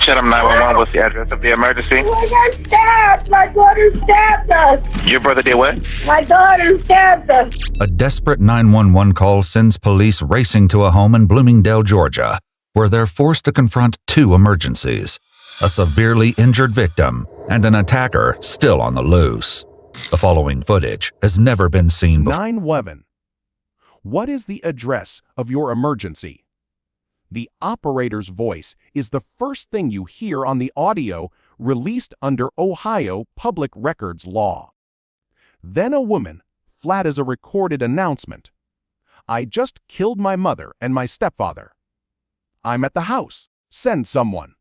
Chatham 911, what's the address of the emergency? We got stabbed! My daughter stabbed us! Your brother did what? My daughter stabbed us! A desperate 911 call sends police racing to a home in Bloomingdale, Georgia, where they're forced to confront two emergencies: a severely injured victim and an attacker still on the loose. The following footage has never been seen before. 911. What is the address of your emergency? The operator's voice is the first thing you hear on the audio released under Ohio Public Records Law. Then a woman, flat as a recorded announcement. I just killed my mother and my stepfather. I'm at the house. Send someone.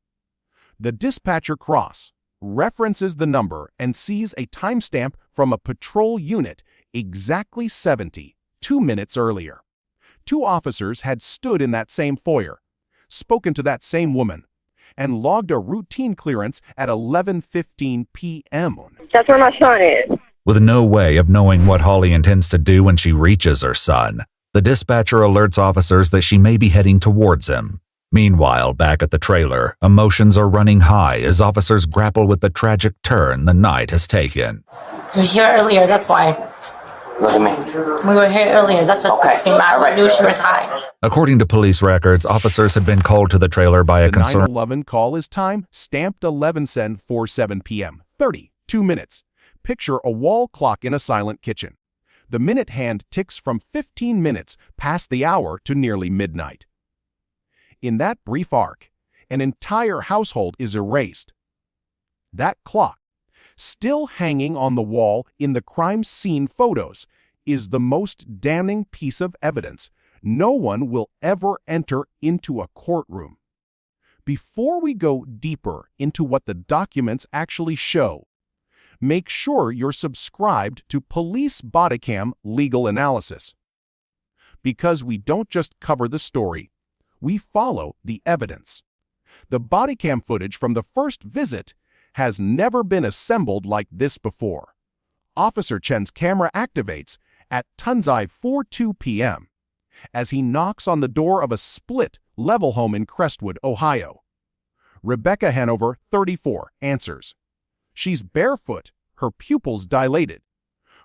The dispatcher cross references the number and sees a timestamp from a patrol unit exactly 2 minutes earlier. Two officers had stood in that same foyer, spoken to that same woman, and logged a routine clearance at 11:15 p.m. That's where my son is. With no way of knowing what Holly intends to do when she reaches her son, the dispatcher alerts officers that she may be heading towards him. Meanwhile, back at the trailer, emotions are running high as officers grapple with the tragic turn the night has taken. We were here earlier, that's why. Look at me. We were here earlier, that's what Okay. came back. All We knew she was high. According to police records, officers had been called to the trailer by a The concerned 911 call is time stamped 11:47 p.m. 32 minutes. Picture a wall clock in a silent kitchen. The minute hand ticks from 15 minutes past the hour to nearly midnight. In that brief arc, an entire household is erased. That clock, still hanging on the wall in the crime scene photos, is the most damning piece of evidence. No one will ever enter into a courtroom. Before we go deeper into what the documents actually show, make sure you're subscribed to Police Bodycam Legal Analysis. Because we don't just cover the story, we follow the evidence. The bodycam footage from the first visit has never been assembled like this before. Officer Chen's camera activates at 4:02 p.m. as he knocks on the door of a split-level home in Crestwood, Ohio. Rebecca Hanover, 34, answers. She's barefoot, her pupils dilated,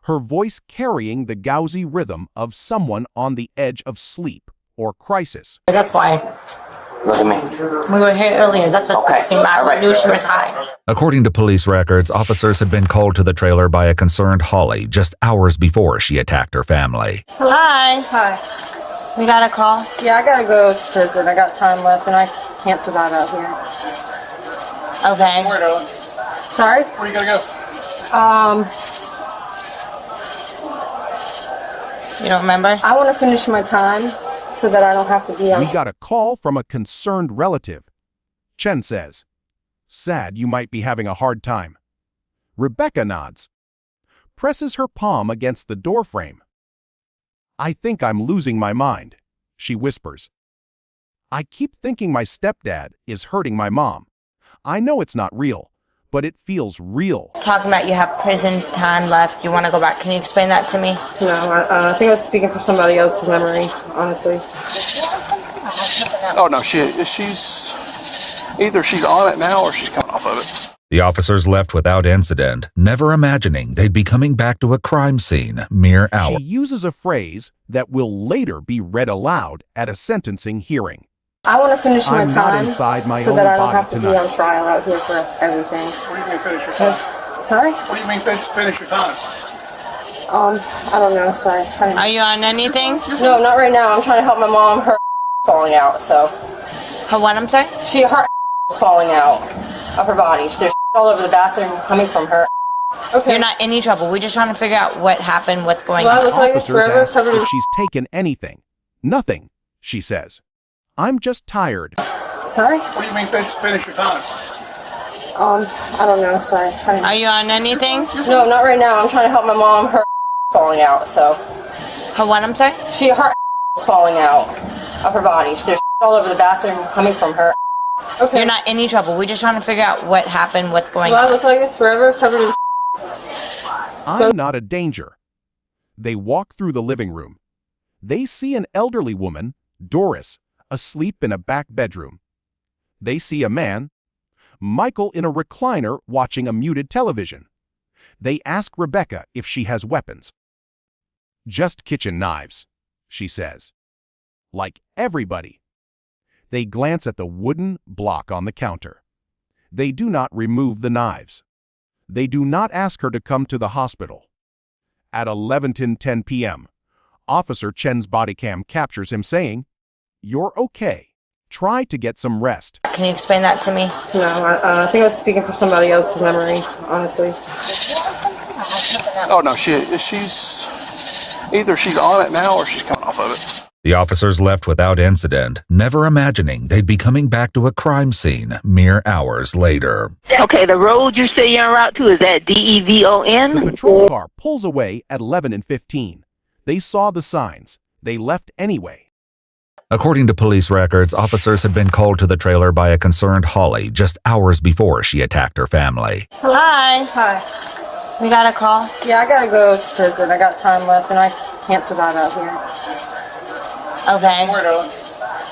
her voice carrying the gauzy rhythm of someone on the edge of sleep or crisis. That's why. Look at me. We were here earlier, that's what came back. All right. We knew she was high. According to police records, officers had been called to the trailer by a concerned Holly just hours before she attacked her family. Hi. Hi. We got a call. Yeah, I gotta go to prison. I got time left and I can't survive out here. Okay. Where, darling? Sorry? Where you gotta go? You don't remember? I want to finish my time so that I don't have to be on. We got a call from a concerned relative. Chen says, "Sad you might be having a hard time." Rebecca nods, presses her palm against the doorframe. "I think I'm losing my mind," she whispers. "I keep thinking my stepdad is hurting my mom. I know it's not real, but it feels real." Talking about you have prison time left. You want to go back. Can you explain that to me? No, I think I was speaking for somebody else's memory, honestly. Oh no, she's either she's on it now or she's coming off of it. The officers left without incident, never imagining they'd be coming back to a crime scene mere hours. She uses a phrase that will later be read aloud at a sentencing hearing. I want to finish my "I'm not time inside my so own that I don't body have to be tonight." on trial out here for everything. What do you mean finish your time? Sorry? What do you mean finish your time? I don't know, sorry. Are you on anything? No, not right now. I'm trying to help my mom. Her falling out, so. Her what, I'm sorry? Her is falling out of her body. There's all over the bathroom coming from her. Okay. You're not in any trouble. We're just trying to figure out what happened, what's going Well, I on. look like this Officers forever ask covered in. if she's taken anything. "Nothing," she says. "I'm just tired." Sorry? What do you mean finish your time? I don't know, sorry. Are you on anything? No, not right now. I'm trying to help my mom. Her falling out, so. Her what, I'm sorry? Her is falling out of her body. There's all over the bathroom coming from her. Okay. You're not in any trouble. We're just trying to figure out what happened, what's going Well, I on. look like this forever covered in. "I'm not a danger." They walk through the living room. They see an elderly woman, Doris, asleep in a back bedroom. They see a man, Michael in a recliner watching a muted television. They ask Rebecca if she has weapons. "Just kitchen knives," she says. "Like everybody." They glance at the wooden block on the counter. They do not remove the knives. They do not ask her to come to the hospital. At 11:10 p.m., Officer Chen's Bodycam captures him saying, "You're okay. Try to get some rest." Can you explain that to me? No, I think I was speaking for somebody else's memory, honestly. Oh no, she's either she's on it now or she's coming off of it. The officers left without incident, never imagining they'd be coming back to a crime scene mere hours later. Okay, the road you say you're en route to, is that The DEVON? patrol car pulls away at 11:15. They saw the signs. They left anyway. According to police records, officers had been called to the trailer by a concerned Holly just hours before she attacked her family. Hi. Hi. We got a call. Yeah, I gotta go to prison. I got time left, and I can't survive out here. Okay.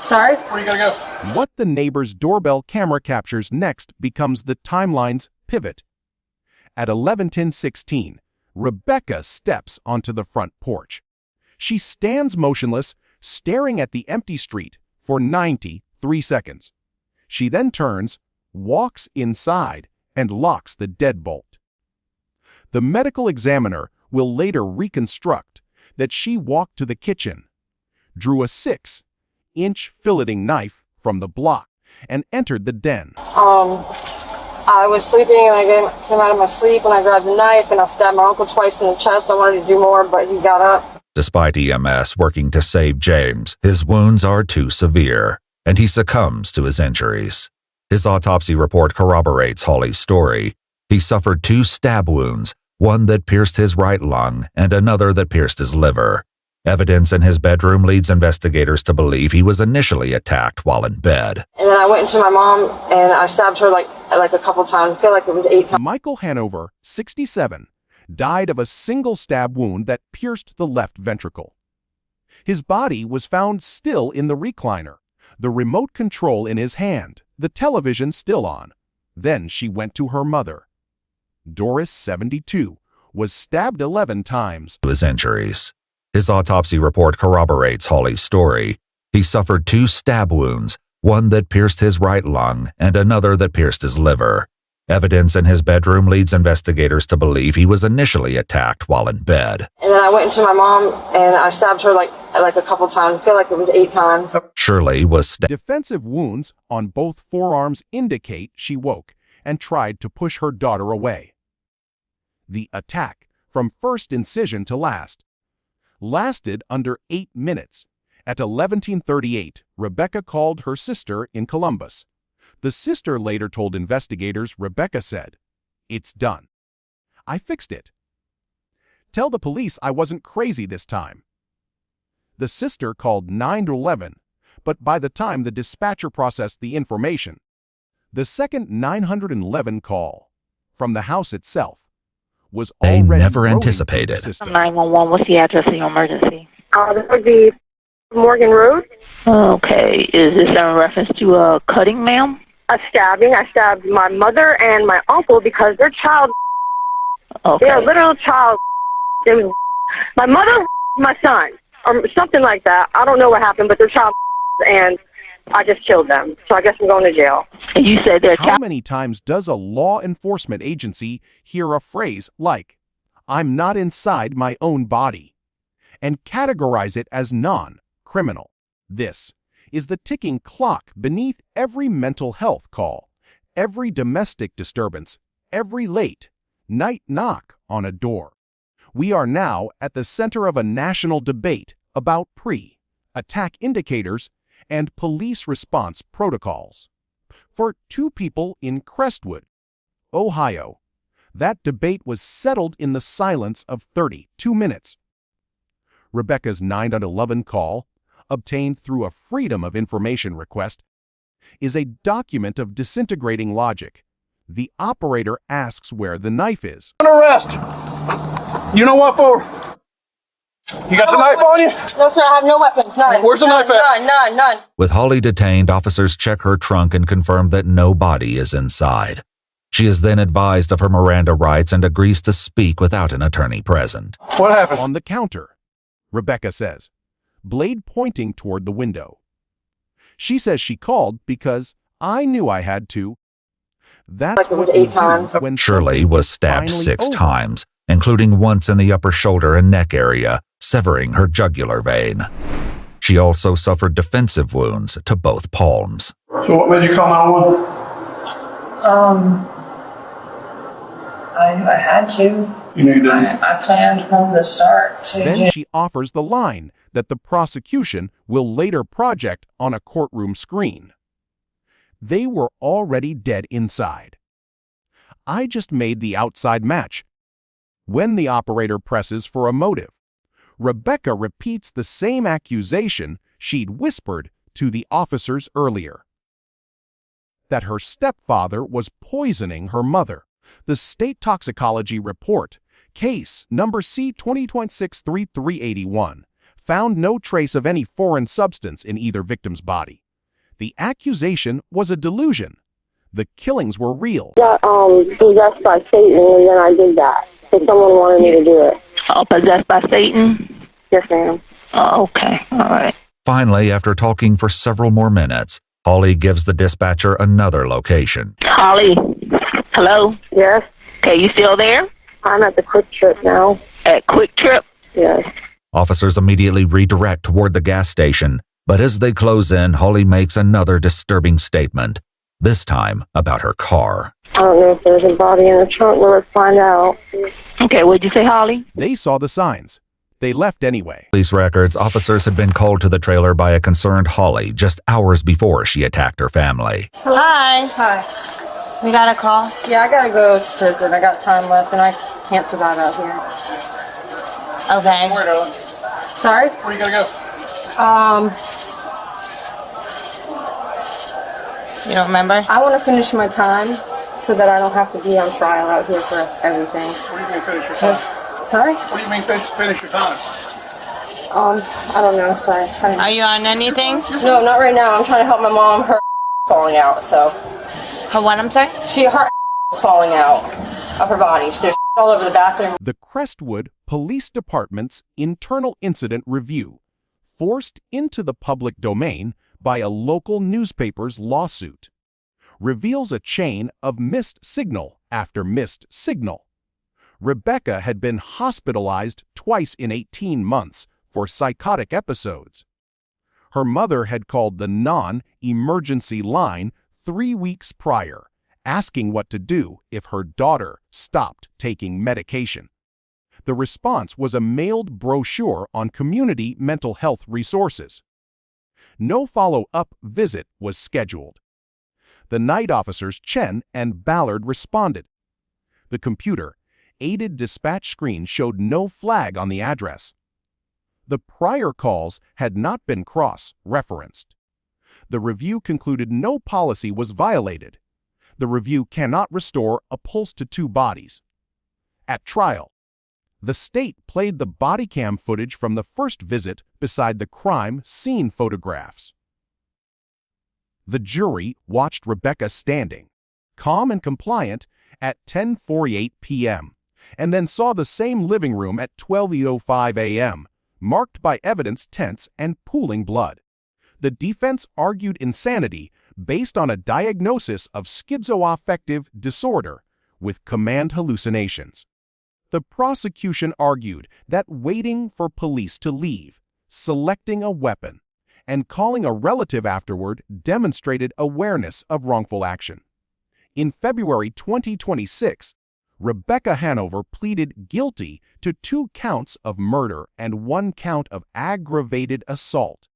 Sorry? Where you gotta go? What the neighbor's doorbell camera captures next becomes the timeline's pivot. At 11:16, Rebecca steps onto the front porch. She stands motionless, staring at the empty street for 93 seconds. She then turns, walks inside, and locks the deadbolt. The medical examiner will later reconstruct that she walked to the kitchen, drew a 6-inch filleting knife from the block, and entered the den. I was sleeping, and I came out of my sleep, and I grabbed a knife, and I stabbed my uncle twice in the chest. I wanted to do more, but he got up. Despite EMS working to save James, his wounds are too severe, and he succumbs to his injuries. His autopsy report corroborates Holly's story. He suffered 2 stab wounds, one that pierced his right lung and another that pierced his liver. Evidence in his bedroom leads investigators to believe he was initially attacked while in bed. And then I went into my mom, and I stabbed her like a couple times. I feel like it was 8 times. Michael Hanover, 67, died of a single stab wound that pierced the left ventricle. His body was found still in the recliner, the remote control in his hand, the television still on. Then she went to her mother. Doris, 72, was stabbed 11 times. To his injuries. His autopsy report corroborates Holly's story. He suffered 2 stab wounds, one that pierced his right lung and another that pierced his liver. Evidence in his bedroom leads investigators to believe he was initially attacked while in bed. And then I went into my mom, and I stabbed her like a couple times. I feel like it was 8 times. Shirley was stabbed. Defensive wounds on both forearms indicate she woke and tried to push her daughter away. The attack, from first incision to last, lasted under 8 minutes. At 11:38, Rebecca called her sister in Columbus. The sister later told investigators Rebecca said, "It's done. I fixed it. Tell the police I wasn't crazy this time." The sister called 911, but by the time the dispatcher processed the information, the second 911 call from the house itself was They already never rolling anticipated. through the system. 911, what's the address of your emergency? That would be Morgan Road. Okay, is this in reference to a cutting, ma'am? A stabbing. I stabbed my mother and my uncle because they're child. Okay. They're literal child. It was my mother, my son, or something like that. I don't know what happened, but they're child, and I just killed them. So I guess I'm going to jail. And you said they're How many times does a law enforcement agency hear a phrase like, "I'm not inside my own body," and categorize it as non-criminal? This is the ticking clock beneath every mental health call, every domestic disturbance, every late night knock on a door. We are now at the center of a national debate about pre-attack indicators and police response protocols. For 2 people in Crestwood, Ohio, that debate was settled in the silence of 32 minutes. Rebecca's 911 call, obtained through a Freedom of Information request, is a document of disintegrating logic. The operator asks where the knife is. Under arrest. You know what for? You got the knife on you? No, sir, I have no weapons. None. Where's the knife at? None. With Holly detained, officers check her trunk and confirm that no body is inside. She is then advised of her Miranda rights and agrees to speak without an attorney present. What happened? On the counter, Rebecca says, blade pointing toward the window. She says she called because I knew I had to. That's Like it was what 8 you do times. when Shirley something was is stabbed finally 6 over. times, including once in the upper shoulder and neck area, severing her jugular vein. She also suffered defensive wounds to both palms. So what made you call 911? I had to. You knew you I planned from the start to Then she offers the line that the prosecution will later project on a courtroom screen. They were already dead inside. I just made the outside match. When the operator presses for a motive, Rebecca repeats the same accusation she'd whispered to the officers earlier. That her stepfather was poisoning her mother. The state toxicology report, case number C20.63381, found no trace of any foreign substance in either victim's body. The accusation was a delusion. The killings were real. Got possessed by Satan, and then I did that. So someone wanted me to do it. Oh, possessed by Satan? Yes, ma'am. Oh, okay. All right. Finally, after talking for several more minutes, Holly gives the dispatcher another location. Holly? Hello? Yes, Okay, you still there? I'm at the Quick Trip now. At Quick Trip? Yes. Officers immediately redirect toward the gas station, but as they close in, Holly makes another disturbing statement, this time about her car. I don't know if there's a body in the trunk, but let's find out. Okay, what'd you say, Holly? They saw the signs. They left anyway. Police records, officers had been called to the trailer by a concerned Holly just hours before she attacked her family. Hi. Hi. We got a call. Yeah, I gotta go to prison. I got time left, and I can't survive out here. Okay. Where, darling? Sorry? Where you gotta go? You don't remember? I want to finish my time so that I don't have to be on trial out here for everything. What do you mean finish your time? Sorry? What do you mean finish your time? I don't know. Sorry. Are you on anything? No, not right now. I'm trying to help my mom. Her falling out, so. Her what, I'm sorry? Her is falling out of her body. There's all over the bathroom. The Crestwood Police Department's internal incident review, forced into the public domain by a local newspaper's lawsuit, reveals a chain of missed signal after missed signal. Rebecca had been hospitalized twice in 18 months for psychotic episodes. Her mother had called the non-emergency line 3 weeks prior, asking what to do if her daughter stopped taking medication. The response was a mailed brochure on community mental health resources. No follow-up visit was scheduled. The night officers Chen and Ballard responded. The computer-aided dispatch screen showed no flag on the address. The prior calls had not been cross-referenced. The review concluded no policy was violated. The review cannot restore a pulse to 2 bodies. At trial, the state played the Bodycam footage from the first visit beside the crime scene photographs. The jury watched Rebecca standing, calm and compliant, at 10:48 p.m., and then saw the same living room at 12:05 a.m., marked by evidence tense and pooling blood. The defense argued insanity based on a diagnosis of schizoaffective disorder with command hallucinations. The prosecution argued that waiting for police to leave, selecting a weapon, and calling a relative afterward demonstrated awareness of wrongful action. In February 2026, Rebecca Hanover pleaded guilty to 2 counts of murder and 1 count of aggravated assault.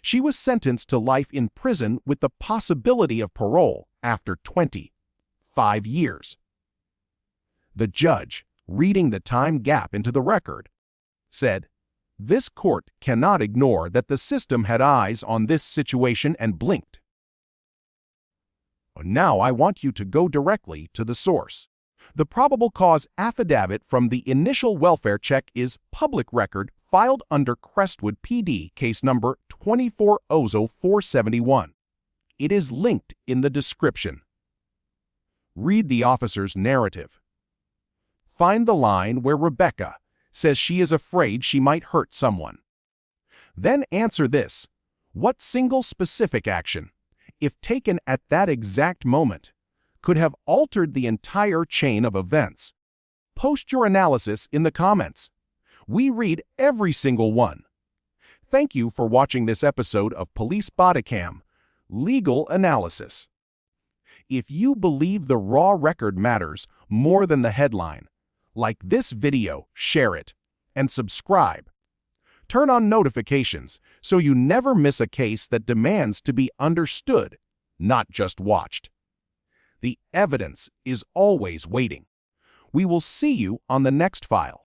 She was sentenced to life in prison with the possibility of parole after 25 years. The judge, reading the time gap into the record, said, "This court cannot ignore that the system had eyes on this situation and blinked. Now I want you to go directly to the source. The probable cause affidavit from the initial welfare check is public record filed under Crestwood PD, case number 24-OZO-471. It is linked in the description. Read the officer's narrative. Find the line where Rebecca says she is afraid she might hurt someone. Then answer this: what single specific action, if taken at that exact moment, could have altered the entire chain of events? Post your analysis in the comments. We read every single one. Thank you for watching this episode of Police Bodycam, Legal Analysis. If you believe the raw record matters more than the headline, like this video, share it, and subscribe. Turn on notifications so you never miss a case that demands to be understood, not just watched. The evidence is always waiting. We will see you on the next file.